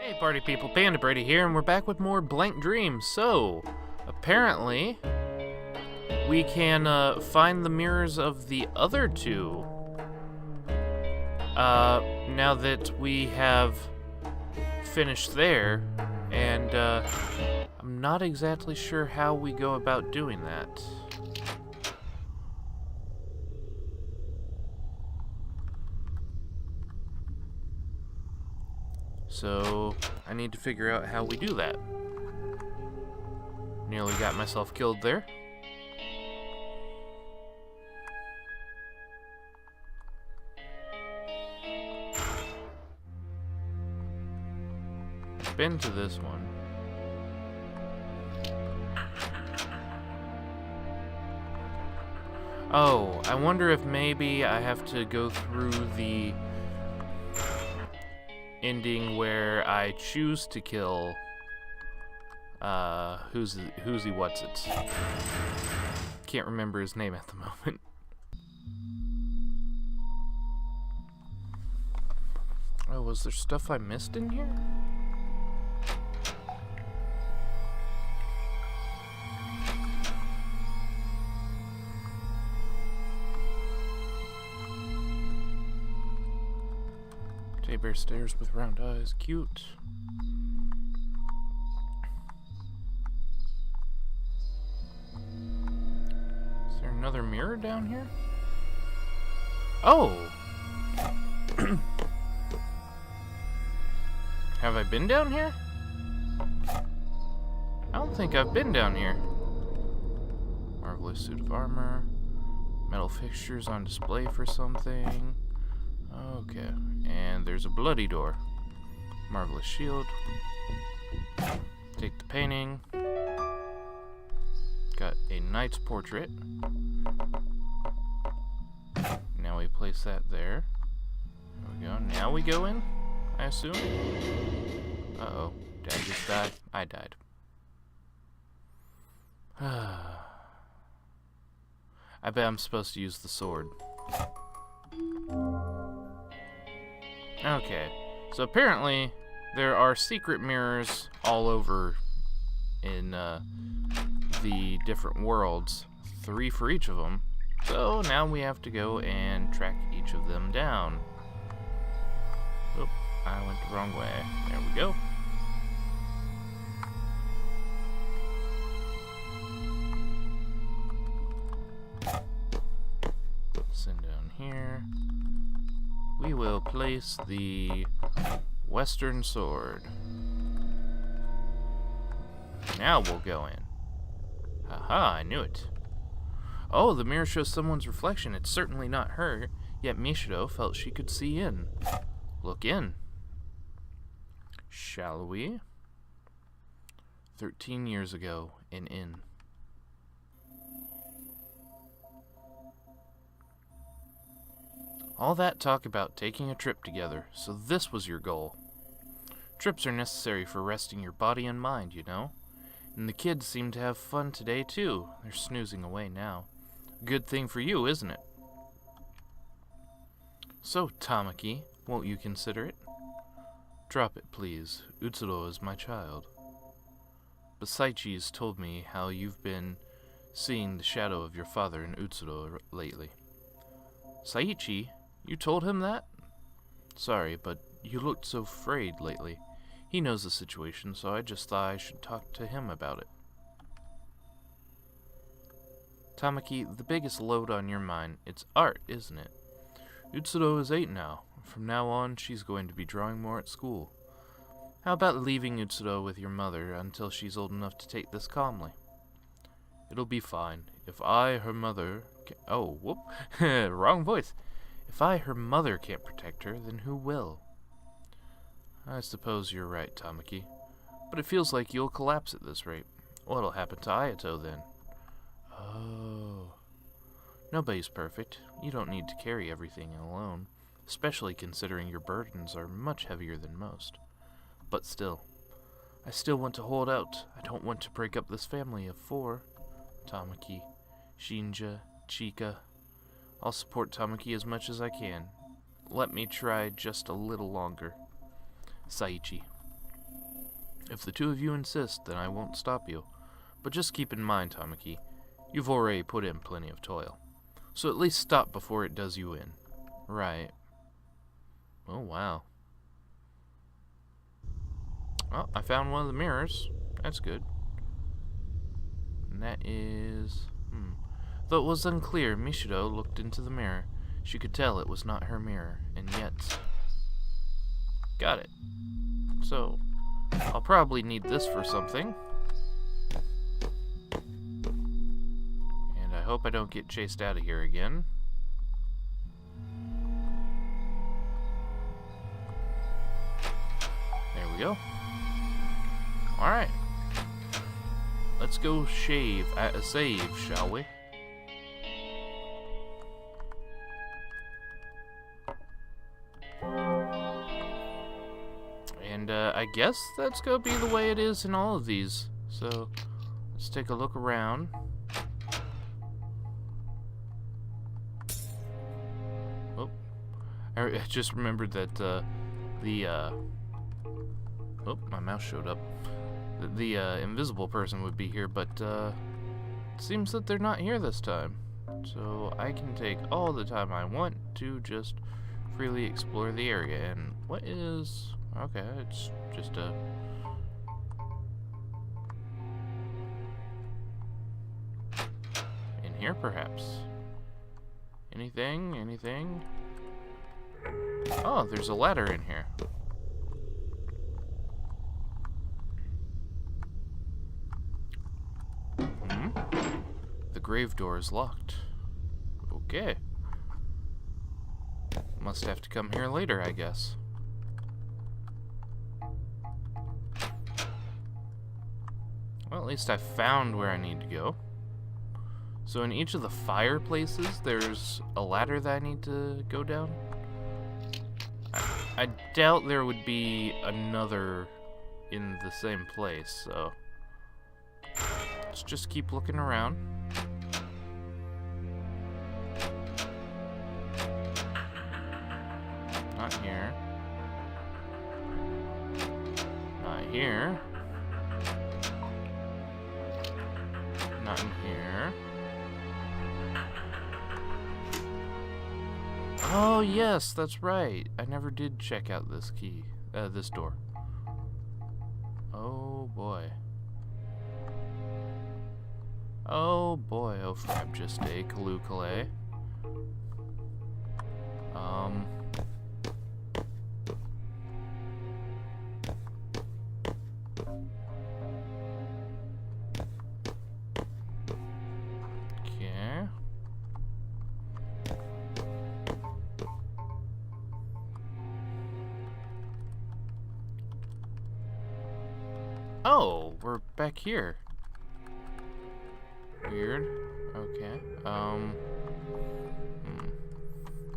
Hey party people, Panda Brady here, and we're back with more Blank Dreams. So, apparently, we can find the mirrors of the other two. Now that we have finished there, and I'm not exactly sure how we go about doing that. So, I need to figure out how we do that. Nearly got myself killed there. Been to this one. Oh, I wonder if maybe I have to go through the ending where I choose to kill who's he what's it. Can't remember his name at the moment. Oh, was there stuff I missed in here? Teddy bear stares with round eyes. Cute. Is there another mirror down here? Oh! Have I been down here? I don't think I've been down here. Marvelous suit of armor. Metal fixtures on display for something. Okay, and there's a bloody door. Marvelous shield. Take the painting. Got a knight's portrait. Now we place that there. There we go. Now we go in, I assume. Uh-oh. Dad just died. I died. I bet I'm supposed to use the sword. Okay, so apparently there are secret mirrors all over in the different worlds, 3 for each of them. So now we have to go and track each of them down. Oh, I went the wrong way. There we go. Send down here. We will place the Western sword. Now we'll go in. Haha, I knew it. Oh, the mirror shows someone's reflection. It's certainly not her, yet Mishido felt she could see in. Look in. Shall we? 13 years ago, an inn. All that talk about taking a trip together, so this was your goal. Trips are necessary for resting your body and mind, you know. And the kids seem to have fun today, too. They're snoozing away now. Good thing for you, isn't it? So, Tamaki, won't you consider it? Drop it, please. Utsuro is my child. But Saichi's told me how you've been seeing the shadow of your father in Utsuro lately. Saichi? You told him that? Sorry, but you looked so frayed lately. He knows the situation, so I just thought I should talk to him about it. Tamaki, the biggest load on your mind, it's art, isn't it? Utsuro is 8 now. From now on, she's going to be drawing more at school. How about leaving Utsuro with your mother until she's old enough to take this calmly? It'll be fine. If I, her mother... Oh, whoop. Wrong voice. If I, her mother, can't protect her, then who will? I suppose you're right, Tamaki. But it feels like you'll collapse at this rate. What'll happen to Ayato, then? Oh. Nobody's perfect. You don't need to carry everything alone, especially considering your burdens are much heavier than most. But still, I still want to hold out. I don't want to break up this family of 4. Tamaki, Shinja, Chika. I'll support Tamaki as much as I can. Let me try just a little longer. Saichi. If the two of you insist, then I won't stop you. But just keep in mind, Tamaki, you've already put in plenty of toil. So at least stop before it does you in. Right. Oh, wow. Well, I found one of the mirrors. That's good. And that is... Though it was unclear, Mishido looked into the mirror. She could tell it was not her mirror, and yet... Got it. So, I'll probably need this for something. And I hope I don't get chased out of here again. There we go. Alright. Let's go save, shall we? And I guess that's gonna be the way it is in all of these. So let's take a look around. Oh, I just remembered that oh, my mouse showed up. The invisible person would be here, but it seems that they're not here this time. So I can take all the time I want to just freely explore the area. And what is... Okay, it's just a... In here, perhaps? Anything? Anything? Oh, there's a ladder in here. The grave door is locked. Okay. Must have to come here later, I guess. Well, at least I found where I need to go. So in each of the fireplaces, there's a ladder that I need to go down. I doubt there would be another in the same place, so... Let's just keep looking around. Not here. Not here. Not in here. Oh, yes, that's right. I never did check out this key, this door. Oh, boy. Oh, boy, oh, frab just a Kalukale. Okay. Oh, we're back here. Weird. Okay.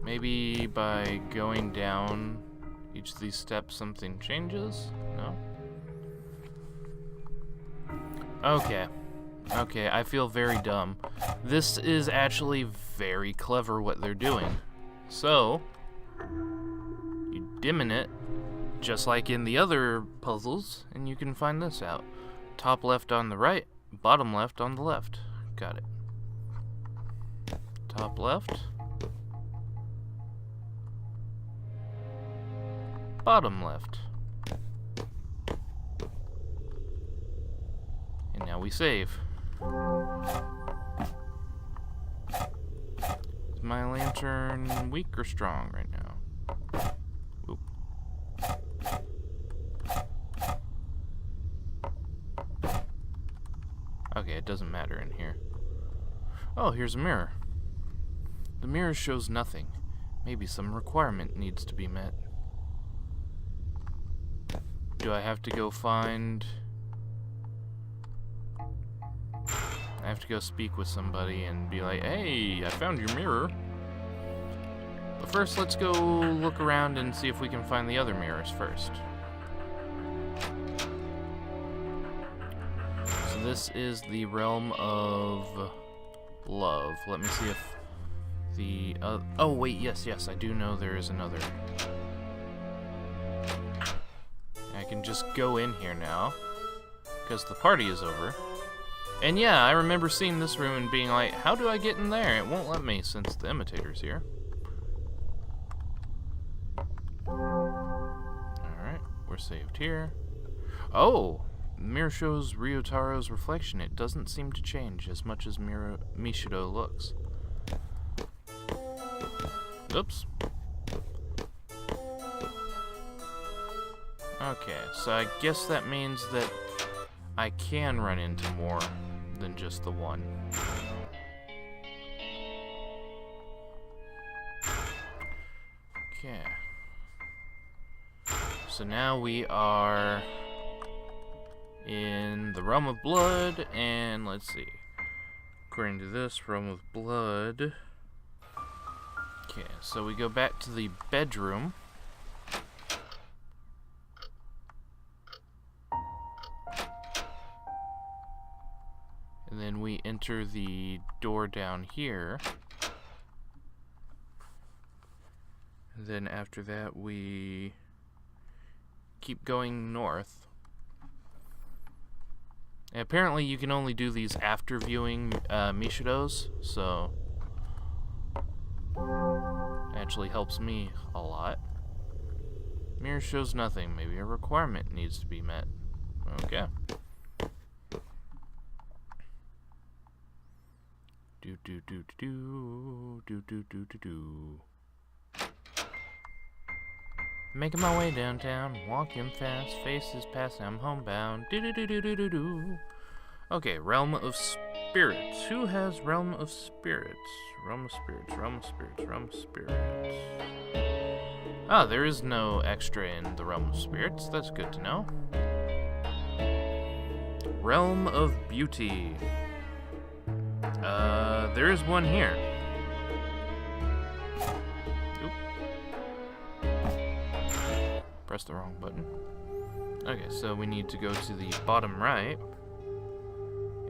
Maybe by going down each of these steps something changes? No? Okay. Okay, I feel very dumb. This is actually very clever what they're doing. So, you dim it, just like in the other puzzles, and you can find this out. Top left on the right, bottom left on the left. Got it. Top left. Bottom left. And now we save. Is my lantern weak or strong right now? Oop. Okay, it doesn't matter in here. Oh, here's a mirror. The mirror shows nothing. Maybe some requirement needs to be met. Do I have to go find... I have to go speak with somebody and be like, hey, I found your mirror. But first, let's go look around and see if we can find the other mirrors first. So this is the realm of love. Let me see if the... oh, wait, yes, I do know there is another. I can just go in here now, because the party is over. And yeah, I remember seeing this room and being like, how do I get in there? It won't let me since the imitator's here. Alright, we're saved here. Oh! The mirror shows Ryotaro's reflection. It doesn't seem to change as much as Mishido looks. Oops. Okay, so I guess that means that I can run into more than just the one. Okay. So now we are in the Realm of Blood, and let's see. According to this, Realm of Blood. Okay, so we go back to the bedroom. And then we enter the door down here. And then after that we keep going north. And apparently you can only do these after viewing Mishido's, so actually helps me a lot. Mirror shows nothing. Maybe a requirement needs to be met. Okay. Making my way downtown, walking fast, faces passing, I'm homebound. Okay, Realm of Spirits. Who has Realm of Spirits? Realm of Spirits, Realm of Spirits, Realm of Spirits. Ah, there is no extra in the Realm of Spirits. That's good to know. Realm of Beauty. There is one here. Oop. Press the wrong button. Okay, so we need to go to the bottom right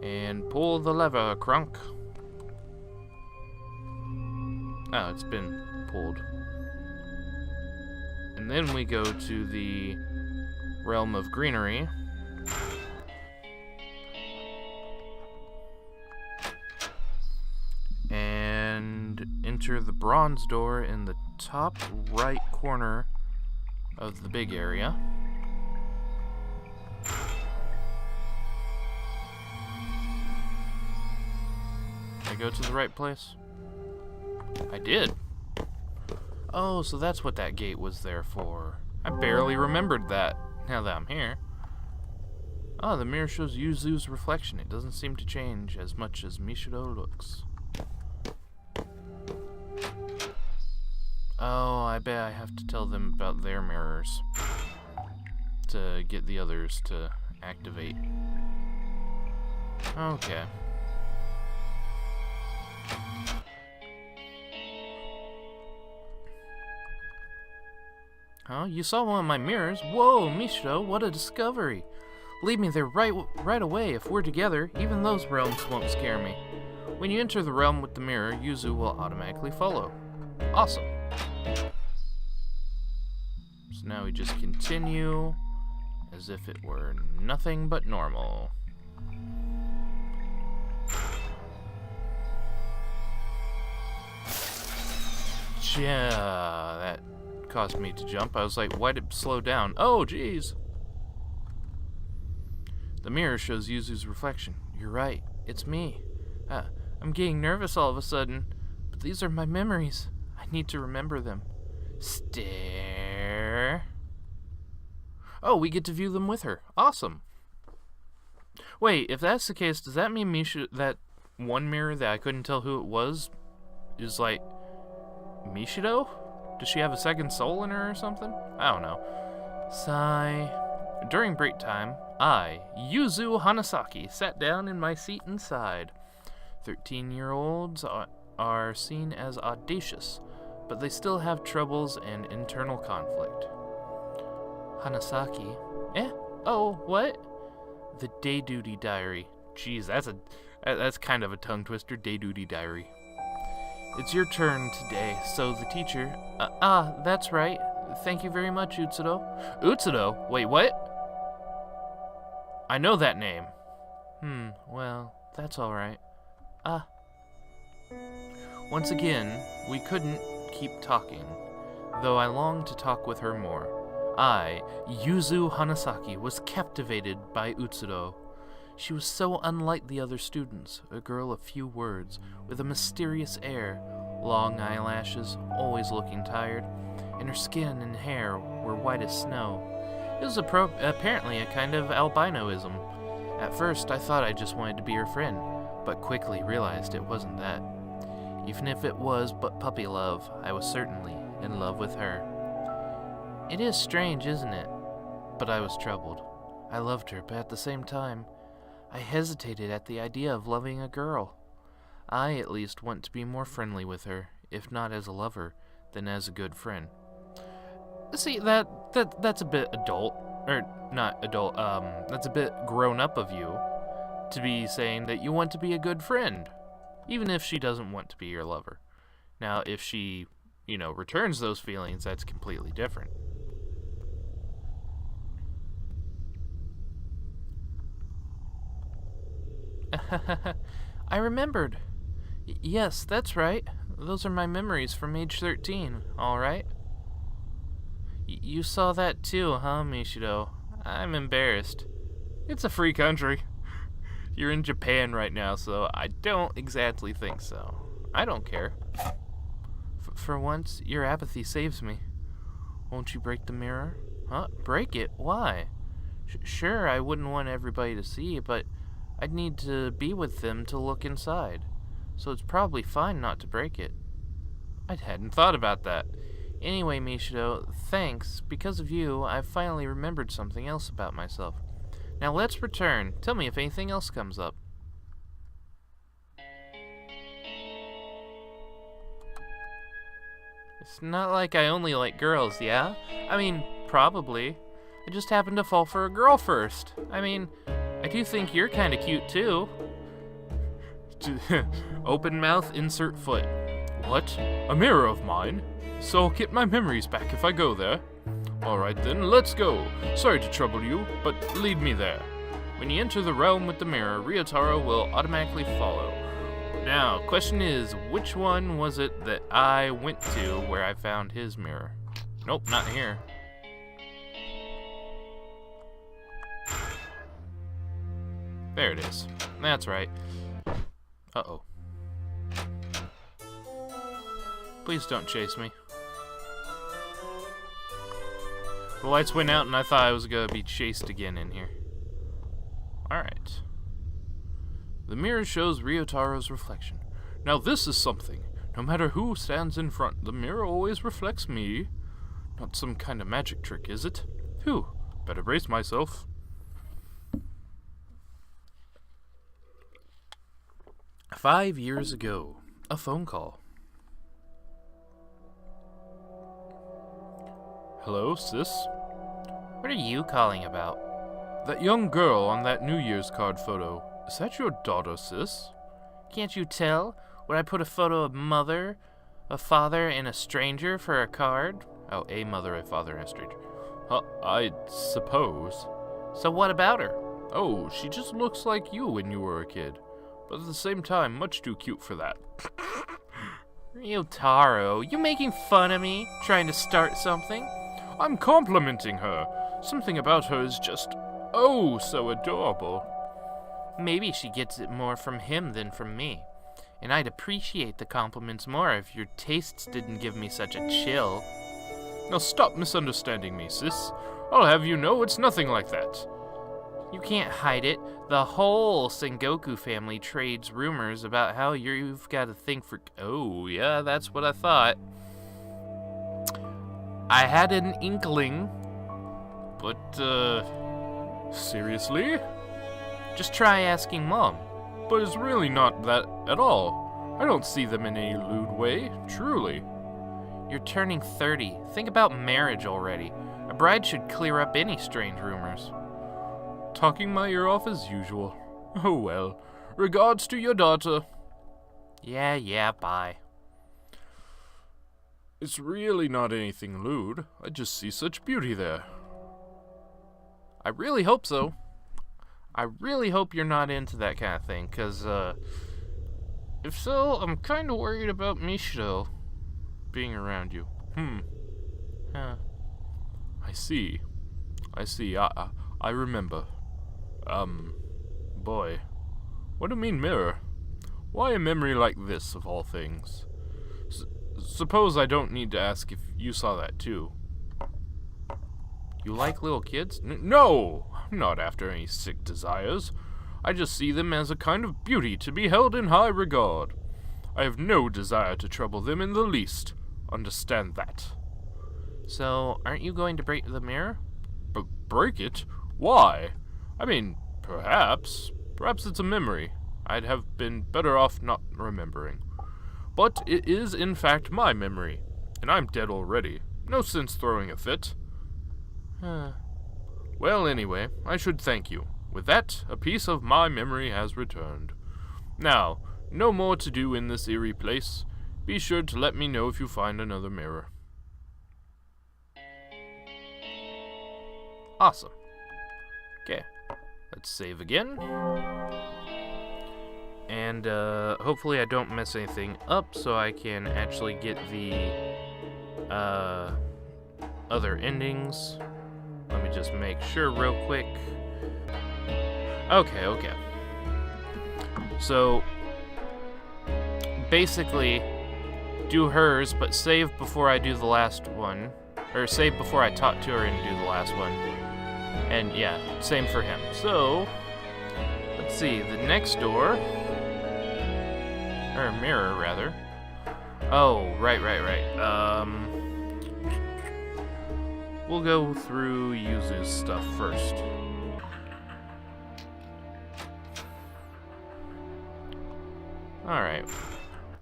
and pull the lever, Crunk. Oh, it's been pulled. And then we go to the Realm of Greenery. And enter the bronze door in the top right corner of the big area. Did I go to the right place? I did. Oh, so that's what that gate was there for. I barely remembered that, now that I'm here. Oh, the mirror shows Yuzu's reflection. It doesn't seem to change as much as Mishido looks. Oh, I bet I have to tell them about their mirrors to get the others to activate. Okay. Huh? You saw one of my mirrors? Whoa, Mishido, what a discovery! Lead me there right away. If we're together, even those realms won't scare me. When you enter the realm with the mirror, Yuzu will automatically follow. Awesome. So now we just continue as if it were nothing but normal. Yeah, that caused me to jump. I was like, why did it slow down? Oh, jeez. The mirror shows Yuzu's reflection. You're right, it's me. I'm getting nervous all of a sudden, but these are my memories. I need to remember them. Stare. Oh, we get to view them with her. Awesome. Wait, if that's the case, does that mean that one mirror that I couldn't tell who it was is like Mishido? Does she have a second soul in her or something? I don't know. Sigh. During break time, I, Yuzu Hanasaki, sat down in my seat inside. 13-year-olds are seen as audacious, but they still have troubles and internal conflict. Hanasaki. Eh? Oh, what? The Day Duty Diary. Jeez, that's kind of a tongue twister. Day Duty Diary. It's your turn today, so the teacher... that's right. Thank you very much, Utsudo. Utsudo? Wait, what? I know that name. Well, that's alright. Once again, we couldn't keep talking, though I longed to talk with her more. I, Yuzu Hanasaki, was captivated by Utsudo. She was so unlike the other students, a girl of few words, with a mysterious air, long eyelashes, always looking tired, and her skin and hair were white as snow. It was apparently a kind of albinoism. At first, I thought I just wanted to be her friend, but quickly realized it wasn't that. Even if it was but puppy love, I was certainly in love with her. It is strange, isn't it? But I was troubled. I loved her, but at the same time, I hesitated at the idea of loving a girl. I, at least, want to be more friendly with her, if not as a lover, than as a good friend. See, that's a bit adult, or not adult, that's a bit grown up of you, to be saying that you want to be a good friend, even if she doesn't want to be your lover. Now, if she, returns those feelings, that's completely different. I remembered. Yes, that's right. Those are my memories from age 13, all right? You saw that too, huh, Mishido? I'm embarrassed. It's a free country. You're in Japan right now, so I don't exactly think so. I don't care. For once, your apathy saves me. Won't you break the mirror? Huh? Break it? Why? Sure, I wouldn't want everybody to see, but I'd need to be with them to look inside. So it's probably fine not to break it. I hadn't thought about that. Anyway, Mishido, thanks. Because of you, I've finally remembered something else about myself. Now let's return. Tell me if anything else comes up. It's not like I only like girls, yeah? I mean, probably. I just happened to fall for a girl first. I mean, I do think you're kind of cute, too. Open mouth, insert foot. What? A mirror of mine? So I'll get my memories back if I go there. Alright then, let's go. Sorry to trouble you, but lead me there. When you enter the realm with the mirror, Ryotaro will automatically follow. Now, question is, which one was it that I went to where I found his mirror? Nope, not here. There it is. That's right. Uh-oh. Please don't chase me. The lights went out and I thought I was gonna be chased again in here. Alright. The mirror shows Ryotaro's reflection. Now this is something. No matter who stands in front, the mirror always reflects me. Not some kind of magic trick, is it? Phew, better brace myself. "5 years ago, a phone call. Hello, sis? What are you calling about? That young girl on that New Year's card photo. Is that your daughter, sis? Can't you tell? Would I put a photo of mother, a father, and a stranger for a card? Oh, a mother, a father, and a stranger. I suppose. So what about her? Oh, she just looks like you when you were a kid. But at the same time, much too cute for that. Ryotaro, you making fun of me? Trying to start something? I'm complimenting her. Something about her is just, oh, so adorable. Maybe she gets it more from him than from me. And I'd appreciate the compliments more if your tastes didn't give me such a chill. Now stop misunderstanding me, sis. I'll have you know it's nothing like that. You can't hide it. The whole Sengoku family trades rumors about how you've got a thing for... Oh, yeah, that's what I thought. I had an inkling. But, seriously? Just try asking Mom. But it's really not that at all. I don't see them in any lewd way, truly. You're turning 30. Think about marriage already. A bride should clear up any strange rumors. Talking my ear off as usual. Oh well. Regards to your daughter. Yeah, bye. It's really not anything lewd. I just see such beauty there. I really hope so. I really hope you're not into that kind of thing, because, if so, I'm kind of worried about Mishiro being around you. Huh. I see. I remember. Boy. What do you mean mirror? Why a memory like this, of all things? Suppose I don't need to ask if you saw that too. You like little kids? No! I'm not after any sick desires. I just see them as a kind of beauty to be held in high regard. I have no desire to trouble them in the least. Understand that. So, aren't you going to break the mirror? Break it? Why? I mean, perhaps. Perhaps it's a memory. I'd have been better off not remembering. But it is, in fact, my memory. And I'm dead already. No sense throwing a fit. Well, anyway, I should thank you. With that, a piece of my memory has returned. Now, no more to do in this eerie place. Be sure to let me know if you find another mirror. Awesome. Okay, let's save again. And hopefully I don't mess anything up so I can actually get the other endings. Let me just make sure real quick. Okay. So, basically, do hers, but save before I do the last one. Or save before I talk to her and do the last one. And yeah, same for him. So, let's see, the next door, or mirror rather. Oh, right. We'll go through Yuzu's stuff first. Alright,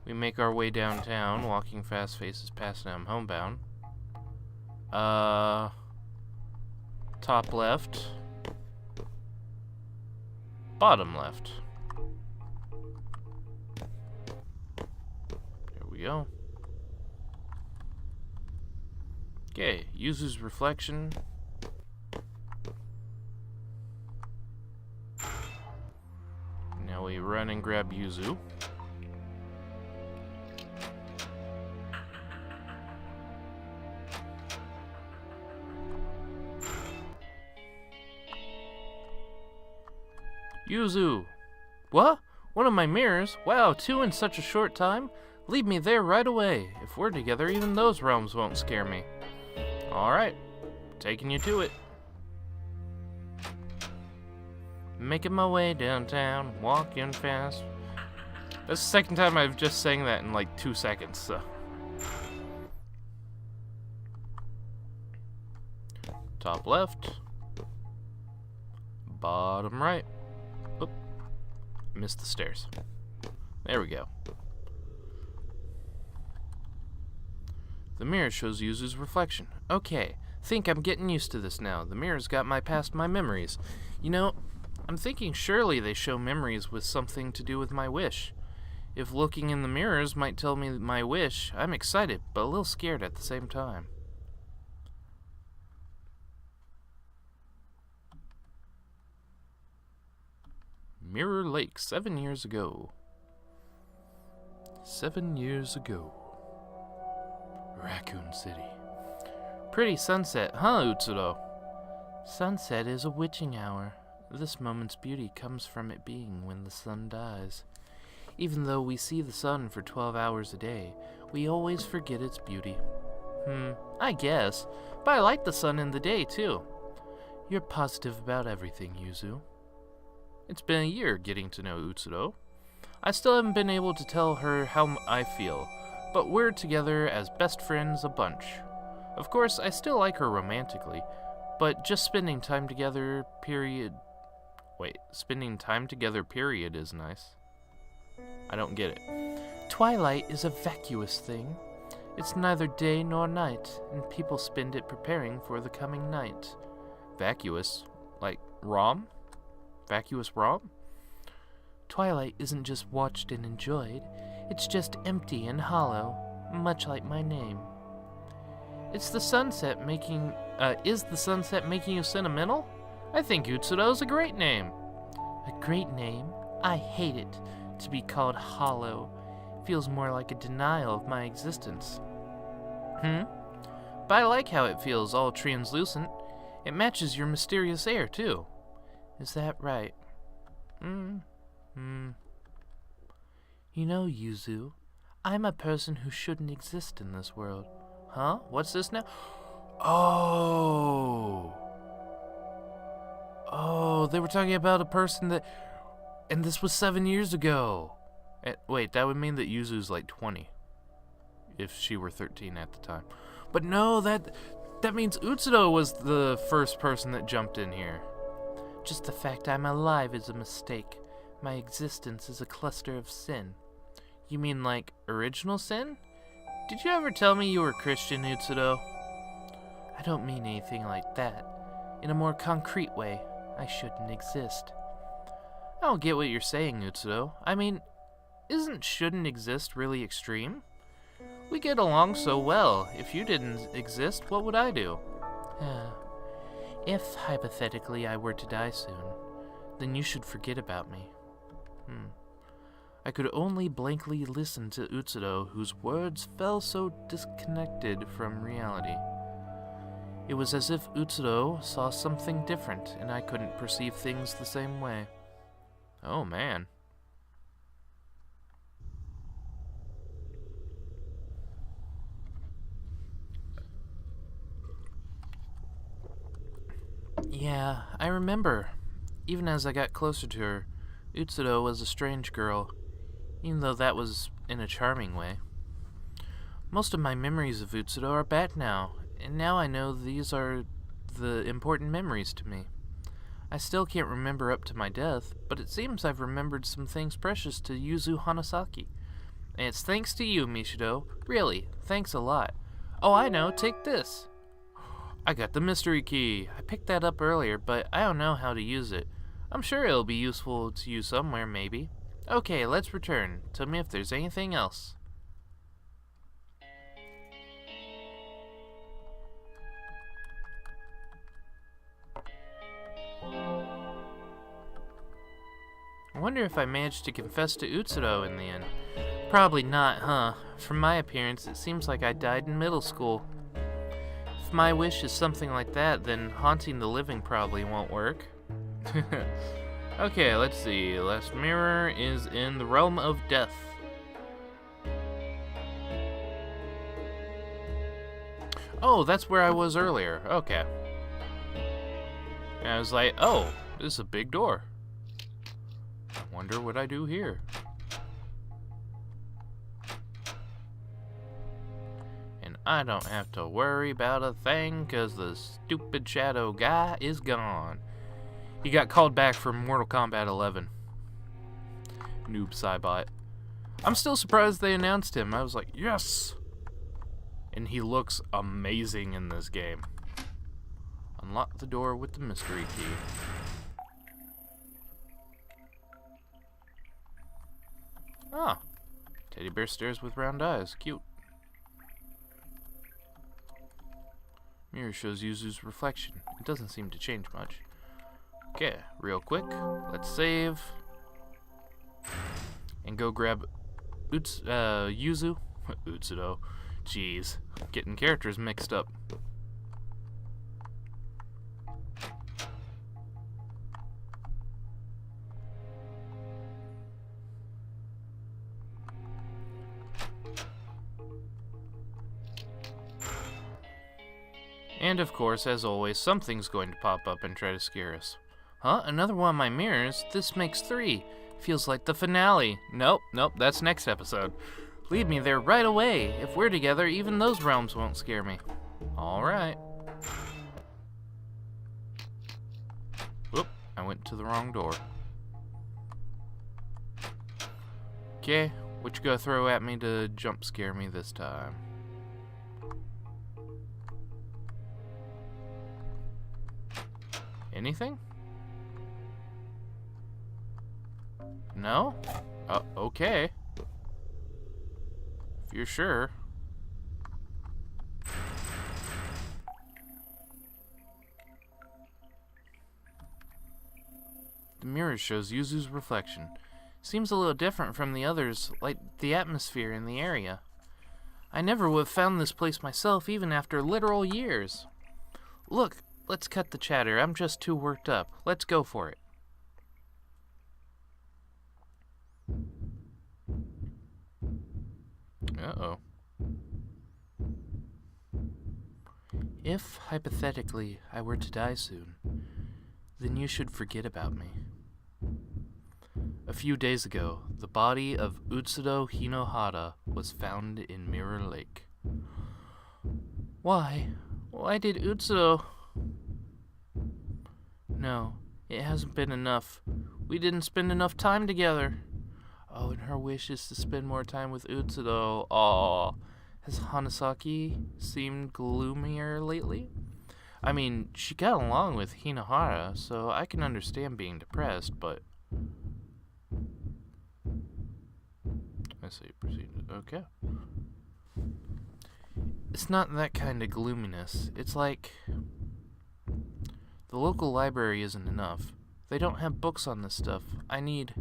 we make our way downtown, walking fast faces past now I'm homebound. Top left, bottom left. There we go. Okay, Yuzu's reflection. Now we run and grab Yuzu. Yuzu! What? One of my mirrors? Wow, 2 in such a short time? Lead me there right away. If we're together, even those realms won't scare me. Alright, taking you to it. Making my way downtown, walking fast. That's the second time I've just sang that in like 2 seconds, so. Top left. Bottom right. Oop. Missed the stairs. There we go. The mirror shows Yuzu's reflection. Okay, think I'm getting used to this now. The mirror's got my past, my memories. You know, I'm thinking surely they show memories with something to do with my wish. If looking in the mirrors might tell me my wish, I'm excited, but a little scared at the same time. Mirror Lake, 7 years ago. 7 years ago. Raccoon City. Pretty sunset, huh, Utsuro? Sunset is a witching hour. This moment's beauty comes from it being when the sun dies. Even though we see the sun for 12 hours a day, we always forget its beauty. I guess. But I like the sun in the day, too. You're positive about everything, Yuzu. It's been a year getting to know Utsuro. I still haven't been able to tell her how I feel, but we're together as best friends a bunch. Of course, I still like her romantically, but just spending time together, period... Wait, spending time together, period, is nice. I don't get it. Twilight is a vacuous thing. It's neither day nor night, and people spend it preparing for the coming night. Vacuous? Like ROM? Vacuous ROM? Twilight isn't just watched and enjoyed, it's just empty and hollow, much like my name. Is the sunset making you sentimental? I think Utsuro's a great name. A great name? I hate it. To be called Hollow feels more like a denial of my existence. But I like how it feels all translucent. It matches your mysterious air, too. Is that right? You know, Yuzu, I'm a person who shouldn't exist in this world. Huh? What's this now? Oh, they were talking about a person that... And this was 7 years ago. Wait, that would mean that Yuzu's like 20. If she were 13 at the time. But no, that means Utsudo was the first person that jumped in here. Just the fact I'm alive is a mistake. My existence is a cluster of sin. You mean like original sin? Did you ever tell me you were Christian, Utsudo? I don't mean anything like that. In a more concrete way, I shouldn't exist. I don't get what you're saying, Utsudo. I mean, isn't shouldn't exist really extreme? We get along so well. If you didn't exist, what would I do? If, hypothetically, I were to die soon, then you should forget about me. I could only blankly listen to Utsudo, whose words fell so disconnected from reality. It was as if Utsudo saw something different, and I couldn't perceive things the same way. Oh, man. Yeah, I remember. Even as I got closer to her, Utsudo was a strange girl, even though that was in a charming way. Most of my memories of Utsudo are bad now, and now I know these are the important memories to me. I still can't remember up to my death, but it seems I've remembered some things precious to Yuzu Hanasaki. And it's thanks to you, Mishido. Really, thanks a lot. Oh, I know, take this. I got the mystery key. I picked that up earlier, but I don't know how to use it. I'm sure it'll be useful to you somewhere, maybe. Okay, let's return. Tell me if there's anything else. I wonder if I managed to confess to Utsudo in the end. Probably not, huh? From my appearance, it seems like I died in middle school. If my wish is something like that, then haunting the living probably won't work. Okay, let's see. Last mirror is in the realm of death. Oh, that's where I was earlier. Okay. And I was like, oh, this is a big door. Wonder what I do here. And I don't have to worry about a thing because the stupid shadow guy is gone. He got called back from Mortal Kombat 11. Noob Saibot. I'm still surprised they announced him. I was like, yes! And he looks amazing in this game. Unlock the door with the mystery key. Ah, teddy bear stares with round eyes. Cute. Mirror shows Yuzu's reflection. It doesn't seem to change much. Okay, real quick, let's save. And go grab Yuzu. Utsudo. Jeez, getting characters mixed up. And of course, as always, something's going to pop up and try to scare us. Huh? Another one of my mirrors? This makes 3. Feels like the finale. Nope, that's next episode. Lead me there right away. If we're together, even those realms won't scare me. Alright. Whoop, I went to the wrong door. Okay, what you gonna throw at me to jump scare me this time? Anything? No? Okay. If you're sure. The The mirror shows Yuzu's reflection. Seems a little different from the others, like the atmosphere in the area. I never would have found this place myself, even after literal years. Look, let's cut the chatter. I'm just too worked up. Let's go for it. Uh-oh. If, hypothetically, I were to die soon, then you should forget about me. A few days ago, the body of Utsudo Hinohara was found in Mirror Lake. Why? Why did Utsudo... No, it hasn't been enough. We didn't spend enough time together. Oh, and her wish is to spend more time with Utsudo. Aw. Has Hanasaki seemed gloomier lately? I mean, she got along with Hinohara, so I can understand being depressed, but... I see, proceeded. Okay. It's not that kind of gloominess. It's like... The local library isn't enough. They don't have books on this stuff. I need...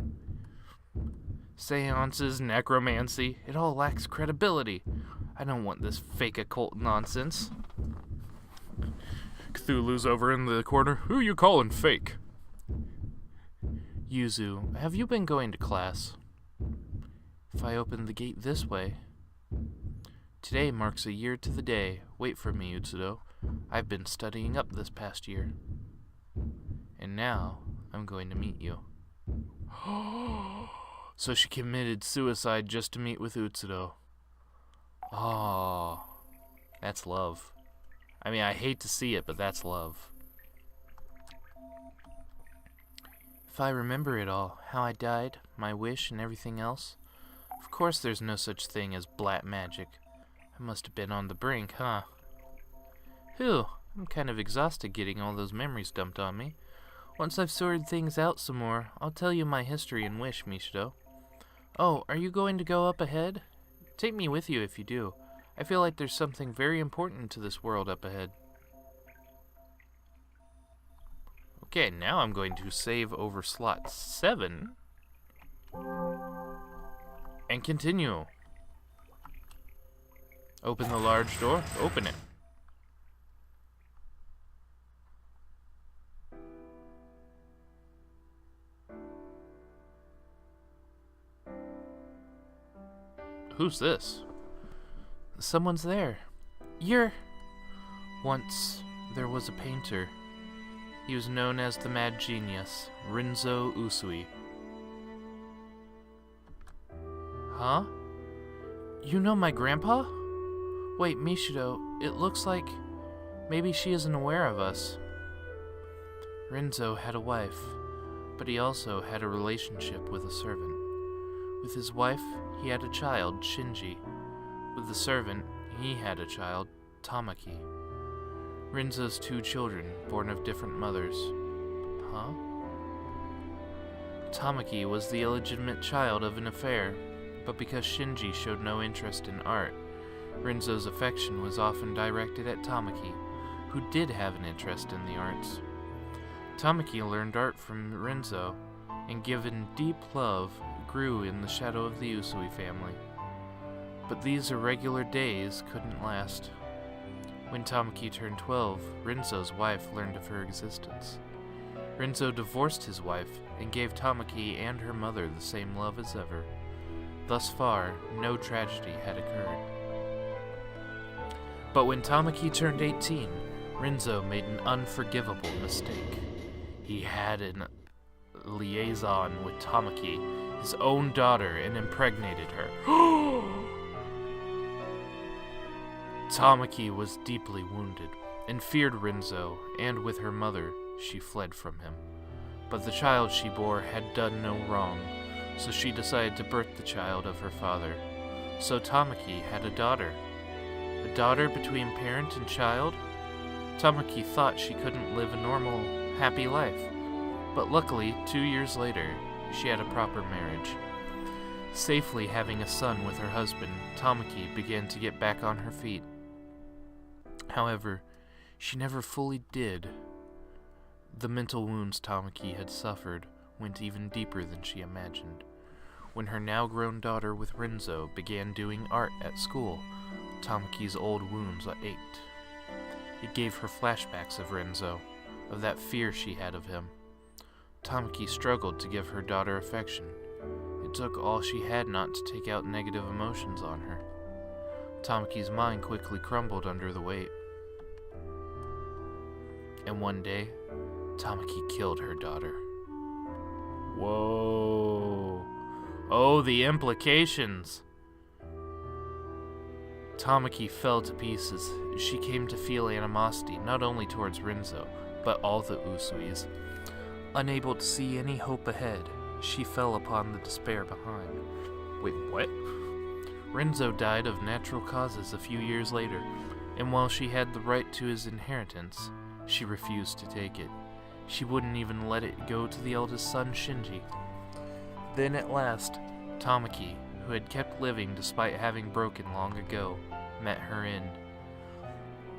Seances, necromancy. It all lacks credibility. I don't want this fake occult nonsense. Cthulhu's over in the corner. Who you calling fake? Yuzu, have you been going to class? If I open the gate this way... Today marks a year to the day. Wait for me, Utsudo. I've been studying up this past year. And now, I'm going to meet you. So she committed suicide just to meet with Utsudo. Oh, that's love. I mean, I hate to see it, but that's love. If I remember it all, how I died, my wish, and everything else, of course there's no such thing as black magic. I must have been on the brink, huh? Phew, I'm kind of exhausted getting all those memories dumped on me. Once I've sorted things out some more, I'll tell you my history and wish, Mishido. Oh, are you going to go up ahead? Take me with you if you do. I feel like there's something very important to this world up ahead. Okay, now I'm going to save over slot 7. And continue. Open the large door. Open it. Who's this? Someone's there. You're... Once, there was a painter. He was known as the Mad Genius, Rinzo Usui. Huh? You know my grandpa? Wait, Mishido, it looks like maybe she isn't aware of us. Rinzo had a wife, but he also had a relationship with a servant. With his wife, he had a child, Shinji. With the servant, he had a child, Tamaki. Rinzo's 2 children, born of different mothers. Huh? Tamaki was the illegitimate child of an affair, but because Shinji showed no interest in art, Rinzo's affection was often directed at Tamaki, who did have an interest in the arts. Tamaki learned art from Rinzo, and given deep love, grew in the shadow of the Usui family. But these irregular days couldn't last. When Tamaki turned 12, Rinzo's wife learned of her existence. Rinzo divorced his wife and gave Tamaki and her mother the same love as ever. Thus far, no tragedy had occurred. But when Tamaki turned 18, Rinzo made an unforgivable mistake. He had a liaison with Tamaki, his own daughter, and impregnated her. Tamaki was deeply wounded and feared Rinzo, and with her mother, she fled from him. But the child she bore had done no wrong, so she decided to birth the child of her father. So Tamaki had a daughter. A daughter between parent and child? Tamaki thought she couldn't live a normal, happy life. But luckily, 2 years later, she had a proper marriage. Safely having a son with her husband, Tamaki began to get back on her feet. However, she never fully did. The mental wounds Tamaki had suffered went even deeper than she imagined. When her now-grown daughter with Renzo began doing art at school, Tamaki's old wounds ached. It gave her flashbacks of Renzo, of that fear she had of him. Tamaki struggled to give her daughter affection. It took all she had not to take out negative emotions on her. Tamaki's mind quickly crumbled under the weight. And one day, Tamaki killed her daughter. Whoa. Oh, the implications. Tamaki fell to pieces. She came to feel animosity not only towards Renzo, but all the Usuis. Unable to see any hope ahead, she fell upon the despair behind. Wait, what? Renzo died of natural causes a few years later, and while she had the right to his inheritance, she refused to take it. She wouldn't even let it go to the eldest son, Shinji. Then at last, Tamaki, who had kept living despite having broken long ago, met her end.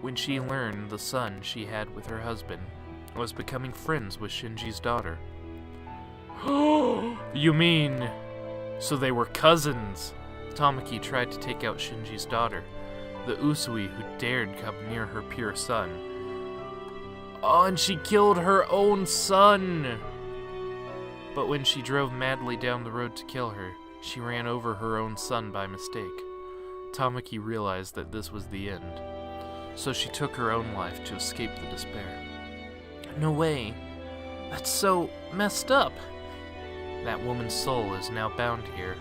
When she learned the son she had with her husband was becoming friends with Shinji's daughter. You mean, so they were cousins? Tamaki tried to take out Shinji's daughter, the Usui who dared come near her pure son. Oh, and she killed her own son! But when she drove madly down the road to kill her, she ran over her own son by mistake. Tamaki realized that this was the end, so she took her own life to escape the despair. No way. That's so messed up. That woman's soul is now bound here.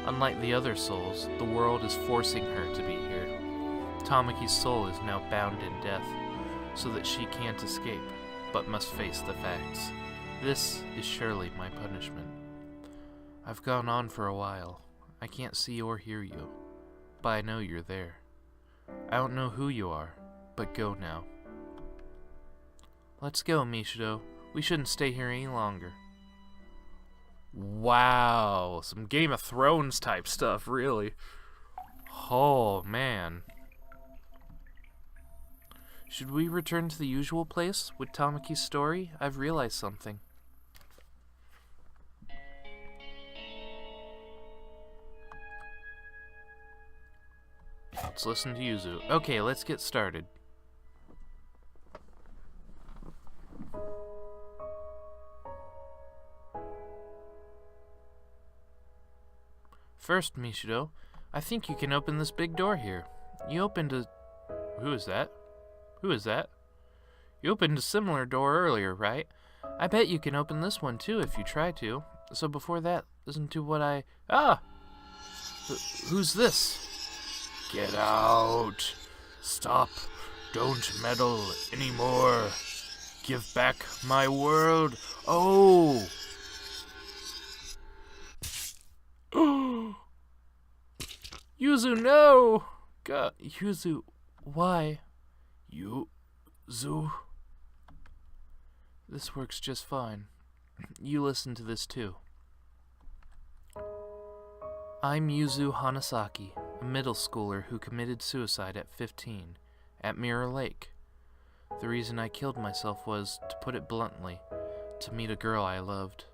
Unlike the other souls, the world is forcing her to be here. Tamaki's soul is now bound in death, so that she can't escape, but must face the facts. This is surely my punishment. I've gone on for a while. I can't see or hear you, but I know you're there. I don't know who you are, but go now. Let's go, Mishido. We shouldn't stay here any longer. Wow, some Game of Thrones type stuff, really. Oh, man. Should we return to the usual place with Tamaki's story? I've realized something. Let's listen to Yuzu. Okay, let's get started. First, Mishido, I think you can open this big door here. You opened a... Who is that? Who is that? You opened a similar door earlier, right? I bet you can open this one too if you try to. So before that, listen to what I... Ah! Who's this? Get out! Stop! Don't meddle anymore! Give back my world! Oh! Yuzu, no! God, Yuzu, why? Yuzu? This works just fine. You listen to this too. I'm Yuzu Hanasaki, a middle schooler who committed suicide at 15, at Mirror Lake. The reason I killed myself was, to put it bluntly, to meet a girl I loved.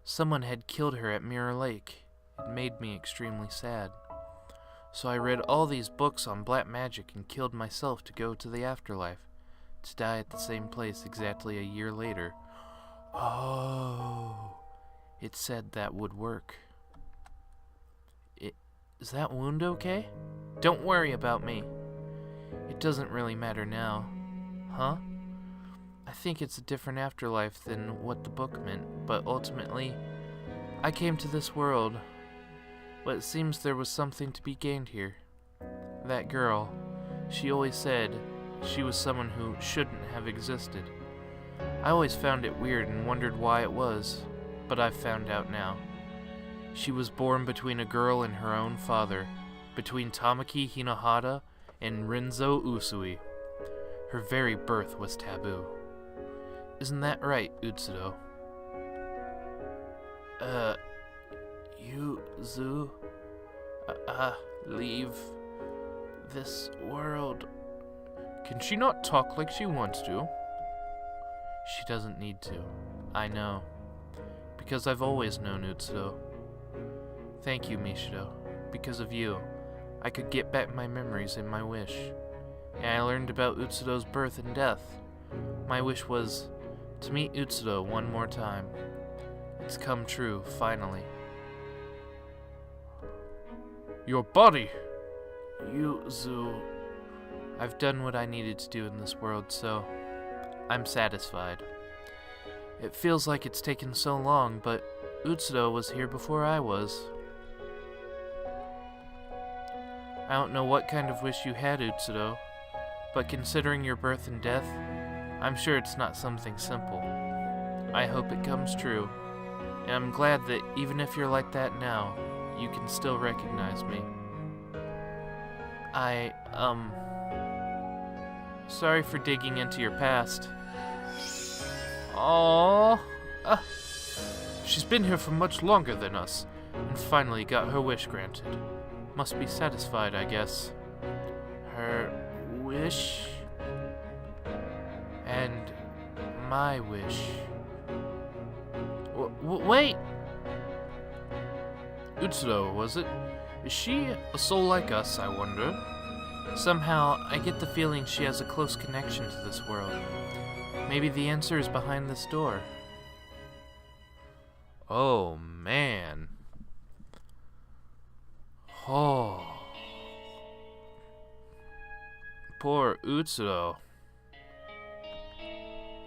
Someone had killed her at Mirror Lake. It made me extremely sad. So I read all these books on black magic and killed myself to go to the afterlife, to die at the same place exactly a year later. Oh, it said that would work. Is that wound okay? Don't worry about me. It doesn't really matter now. Huh? I think it's a different afterlife than what the book meant, but ultimately, I came to this world. But it seems there was something to be gained here. That girl, she always said she was someone who shouldn't have existed. I always found it weird and wondered why it was, but I've found out now. She was born between a girl and her own father, between Tamaki Hinohara and Renzo Usui. Her very birth was taboo. Isn't that right, Utsudo? Yuzu, leave this world. Can she not talk like she wants to? She doesn't need to. I know. because I've always known Utsudo. Thank you, Mishido. Because of you, I could get back my memories and my wish. And I learned about Utsudo's birth and death. My wish was to meet Utsudo one more time. It's come true, finally. Your body! Yuzu. I've done what I needed to do in this world, so I'm satisfied. It feels like it's taken so long, but Utsudo was here before I was. I don't know what kind of wish you had, Utsudo, but considering your birth and death, I'm sure it's not something simple. I hope it comes true, and I'm glad that even if you're like that now, you can still recognize me. Sorry for digging into your past. Aww. She's been here for much longer than us, and finally got her wish granted. Must be satisfied, I guess. Her wish? And my wish. Wait! Utsudo, was it? Is she a soul like us, I wonder? Somehow, I get the feeling she has a close connection to this world. Maybe the answer is behind this door. Oh, man. Oh. Poor Utsudo.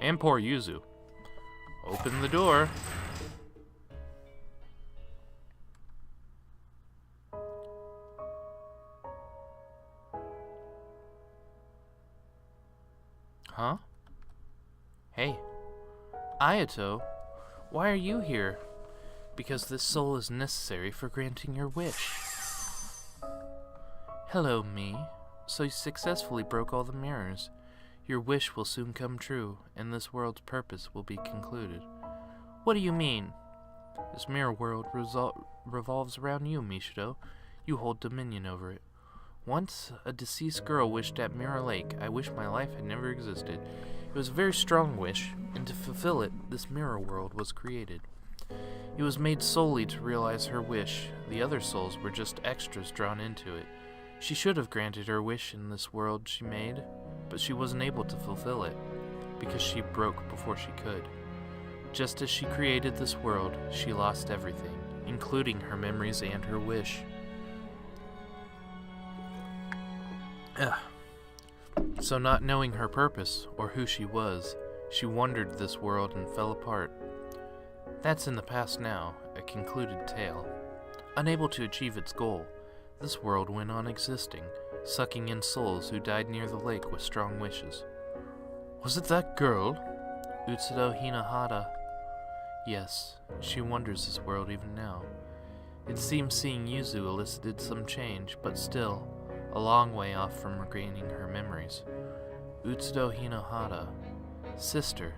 And poor Yuzu. Open the door. Huh? Hey, Ayato, why are you here? Because this soul is necessary for granting your wish. Hello, me. So you successfully broke all the mirrors. Your wish will soon come true, and this world's purpose will be concluded. What do you mean? This mirror world revolves around you, Mishido. You hold dominion over it. Once, a deceased girl wished at Mirror Lake, I wish my life had never existed. It was a very strong wish, and to fulfill it, this mirror world was created. It was made solely to realize her wish. The other souls were just extras drawn into it. She should have granted her wish in this world she made, but she wasn't able to fulfill it, because she broke before she could. Just as she created this world, she lost everything, including her memories and her wish. So not knowing her purpose, or who she was, she wandered this world and fell apart. That's in the past now, a concluded tale. Unable to achieve its goal, this world went on existing, sucking in souls who died near the lake with strong wishes. Was it that girl? Utsudo Hinahara. Yes, she wanders this world even now. It seems seeing Yuzu elicited some change, but still, a long way off from regaining her memories. Utsudo Hinahara. Sister.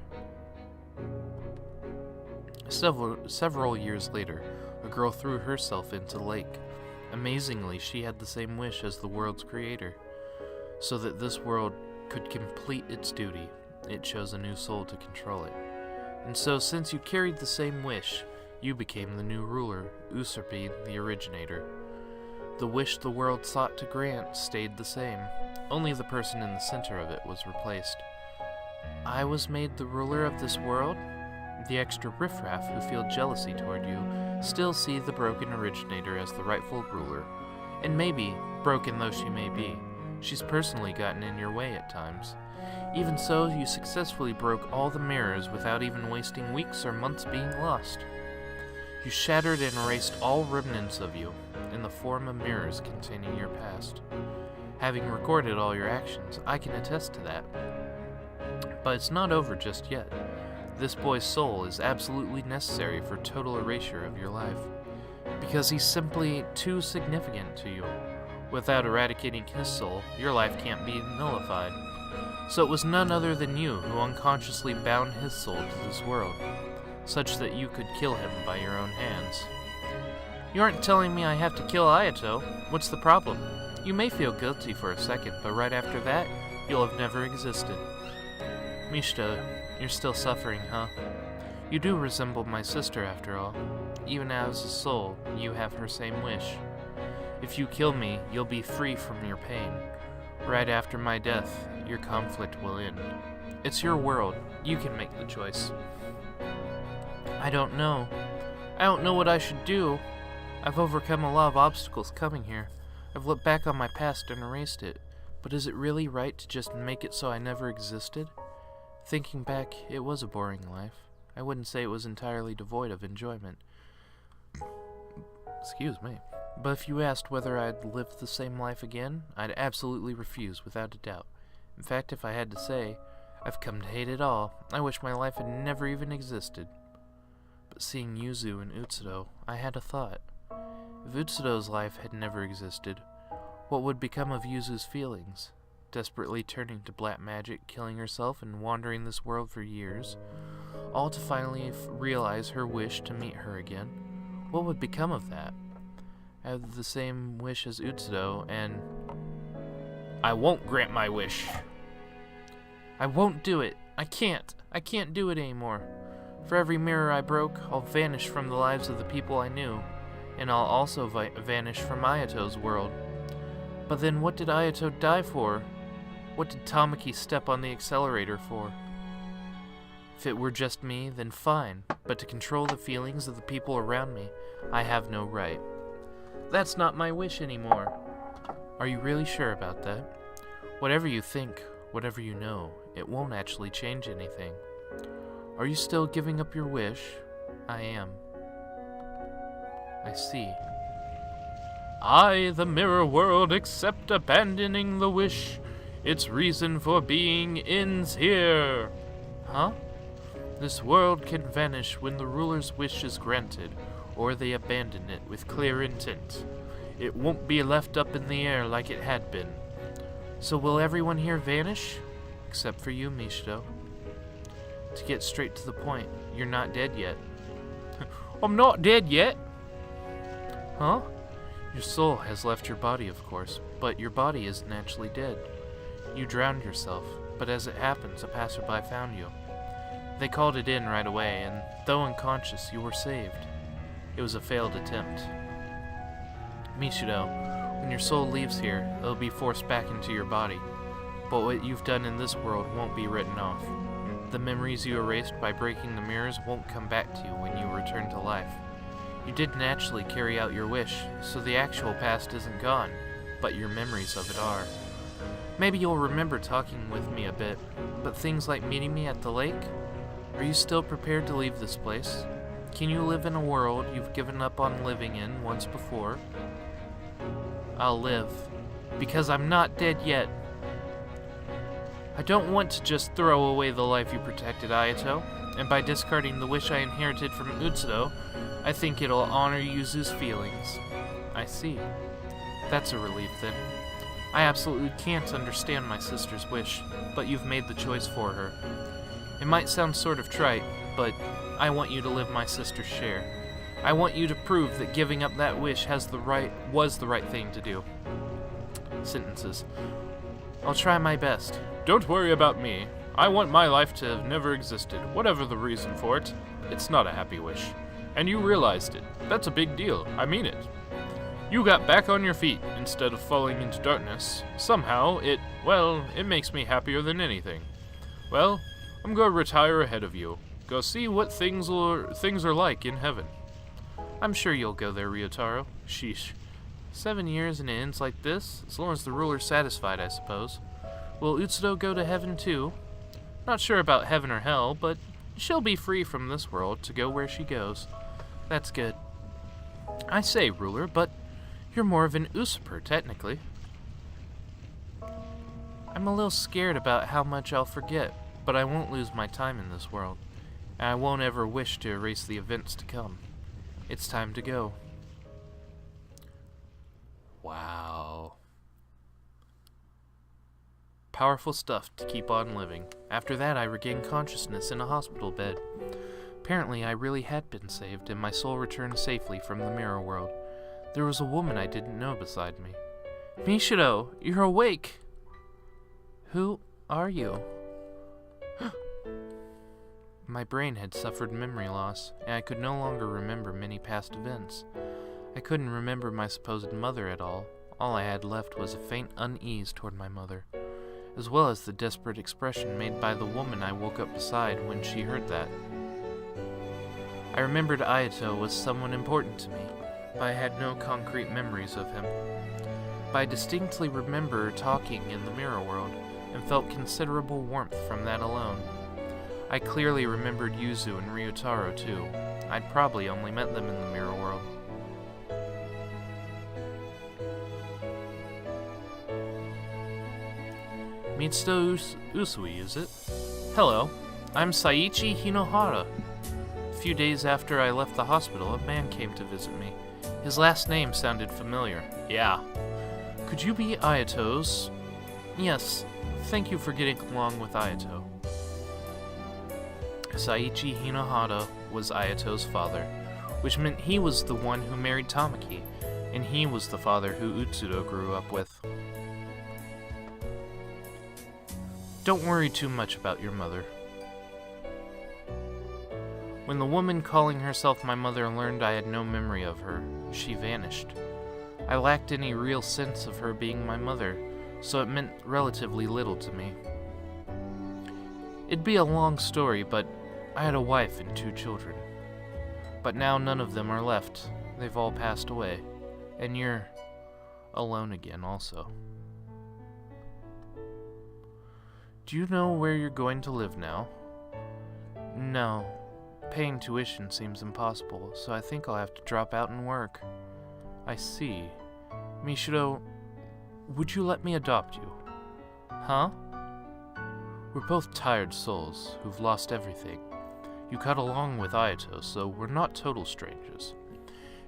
Several years later, a girl threw herself into the lake. Amazingly, she had the same wish as the world's creator. So that this world could complete its duty, it chose a new soul to control it. And so, since you carried the same wish, you became the new ruler, usurping the originator. The wish the world sought to grant stayed the same. Only the person in the center of it was replaced. I was made the ruler of this world? The extra riffraff who feel jealousy toward you still see the broken originator as the rightful ruler. And maybe, broken though she may be, she's personally gotten in your way at times. Even so, you successfully broke all the mirrors without even wasting weeks or months being lost. You shattered and erased all remnants of you, in the form of mirrors containing your past. Having recorded all your actions, I can attest to that. But it's not over just yet. This boy's soul is absolutely necessary for total erasure of your life, because he's simply too significant to you. Without eradicating his soul, your life can't be nullified. So it was none other than you who unconsciously bound his soul to this world, such that you could kill him by your own hands. You aren't telling me I have to kill Ayato. What's the problem? You may feel guilty for a second, but right after that, you'll have never existed. Mishita, you're still suffering, huh? You do resemble my sister, after all. Even as a soul, you have her same wish. If you kill me, you'll be free from your pain. Right after my death, your conflict will end. It's your world. You can make the choice. I don't know. I don't know what I should do. I've overcome a lot of obstacles coming here. I've looked back on my past and erased it. But is it really right to just make it so I never existed? Thinking back, it was a boring life. I wouldn't say it was entirely devoid of enjoyment. Excuse me. But if you asked whether I'd live the same life again, I'd absolutely refuse without a doubt. In fact, if I had to say, I've come to hate it all. I wish my life had never even existed. But seeing Yuzu and Utsudo, I had a thought. If Utsudo's life had never existed, what would become of Yuzu's feelings? Desperately turning to black magic, killing herself, and wandering this world for years, all to finally realize her wish to meet her again. What would become of that? I have the same wish as Utsudo, and I won't grant my wish. I won't do it. I can't. I can't do it anymore. For every mirror I broke, I'll vanish from the lives of the people I knew, and I'll also vanish from Ayato's world. But then what did Ayato die for? What did Tamaki step on the accelerator for? If it were just me, then fine, but to control the feelings of the people around me, I have no right. That's not my wish anymore. Are you really sure about that? Whatever you think, whatever you know, it won't actually change anything. Are you still giving up your wish? I am. I see. I, the mirror world, accept abandoning the wish. Its reason for being ends here. Huh? This world can vanish when the ruler's wish is granted, or they abandon it with clear intent. It won't be left up in the air like it had been. So will everyone here vanish? Except for you, Mishido. To get straight to the point, you're not dead yet. I'm not dead yet? Huh? Your soul has left your body, of course, but your body isn't actually dead. You drowned yourself, but as it happens, a passerby found you. They called it in right away, and though unconscious, you were saved. It was a failed attempt. Mishido, when your soul leaves here, it'll be forced back into your body. But what you've done in this world won't be written off. The memories you erased by breaking the mirrors won't come back to you when you return to life. You didn't actually carry out your wish, so the actual past isn't gone, but your memories of it are. Maybe you'll remember talking with me a bit, but things like meeting me at the lake? Are you still prepared to leave this place? Can you live in a world you've given up on living in once before? I'll live, because I'm not dead yet. I don't want to just throw away the life you protected, Ayato, and by discarding the wish I inherited from Utsudo, I think it'll honor Yuzu's feelings. I see. That's a relief, then. I absolutely can't understand my sister's wish, but you've made the choice for her. It might sound sort of trite, but I want you to live my sister's share. I want you to prove that giving up that wish was the right thing to do. Sentences. I'll try my best. Don't worry about me. I want my life to have never existed, whatever the reason for it. It's not a happy wish. And you realized it. That's a big deal. I mean it. You got back on your feet instead of falling into darkness. Somehow, it makes me happier than anything. Well, I'm gonna retire ahead of you. Go see what things are like in heaven. I'm sure you'll go there, Ryotaro. Sheesh. 7 years and it ends like this? As long as the ruler's satisfied, I suppose. Will Utsudo go to heaven too? Not sure about heaven or hell, but she'll be free from this world to go where she goes. That's good. I say, ruler, but you're more of an usurper, technically. I'm a little scared about how much I'll forget, but I won't lose my time in this world, and I won't ever wish to erase the events to come. It's time to go. Wow. Powerful stuff to keep on living. After that, I regained consciousness in a hospital bed. Apparently, I really had been saved, and my soul returned safely from the mirror world. There was a woman I didn't know beside me. Mishido, you're awake! Who are you? My brain had suffered memory loss, and I could no longer remember many past events. I couldn't remember my supposed mother at all. All I had left was a faint unease toward my mother, as well as the desperate expression made by the woman I woke up beside when she heard that. I remembered Ayato was someone important to me, but I had no concrete memories of him. But I distinctly remember talking in the mirror world, and felt considerable warmth from that alone. I clearly remembered Yuzu and Ryotaro too. I'd probably only met them in the mirror world. Mitsudo Usui, is it? Hello, I'm Saiichi Hinohara. A few days after I left the hospital, a man came to visit me. His last name sounded familiar. Yeah. Could you be Ayato's? Yes, thank you for getting along with Ayato. Saiichi Hinohara was Ayato's father, which meant he was the one who married Tamaki, and he was the father who Utsudo grew up with. Don't worry too much about your mother. When the woman calling herself my mother learned I had no memory of her, she vanished. I lacked any real sense of her being my mother, so it meant relatively little to me. It'd be a long story, but I had a wife and 2 children. But now none of them are left. They've all passed away. And you're alone again also. Do you know where you're going to live now? No. Paying tuition seems impossible, so I think I'll have to drop out and work. I see. Mishido, would you let me adopt you? Huh? We're both tired souls who've lost everything. You cut along with Ayato, so we're not total strangers.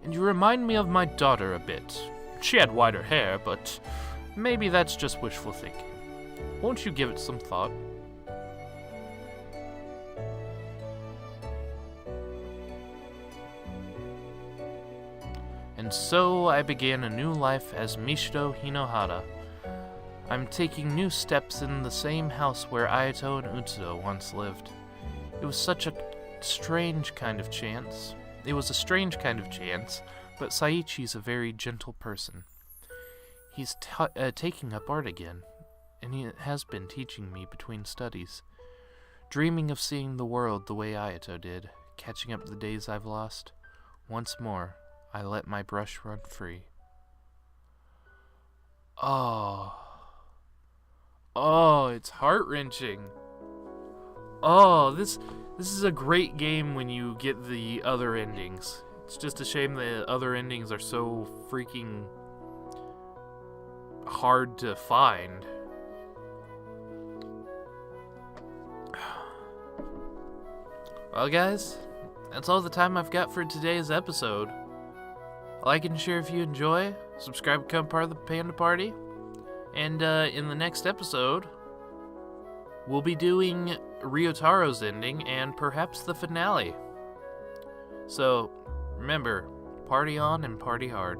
And you remind me of my daughter a bit. She had whiter hair, but maybe that's just wishful thinking. Won't you give it some thought? And so I began a new life as Mishido Hinohara. I'm taking new steps in the same house where Ayato and Utsudo once lived. It was such a strange kind of chance. It was a strange kind of chance, but Saiichi's a very gentle person. He's taking up art again, and he has been teaching me between studies. Dreaming of seeing the world the way Ayato did, catching up the days I've lost. Once more, I let my brush run free. Oh, it's heart-wrenching. Oh, this is a great game when you get the other endings. It's just a shame the other endings are so freaking hard to find. Well, guys, that's all the time I've got for today's episode. Like and share if you enjoy. Subscribe, become part of the Panda Party. And in the next episode, we'll be doing Ryotaro's ending and perhaps the finale. So, remember, party on and party hard.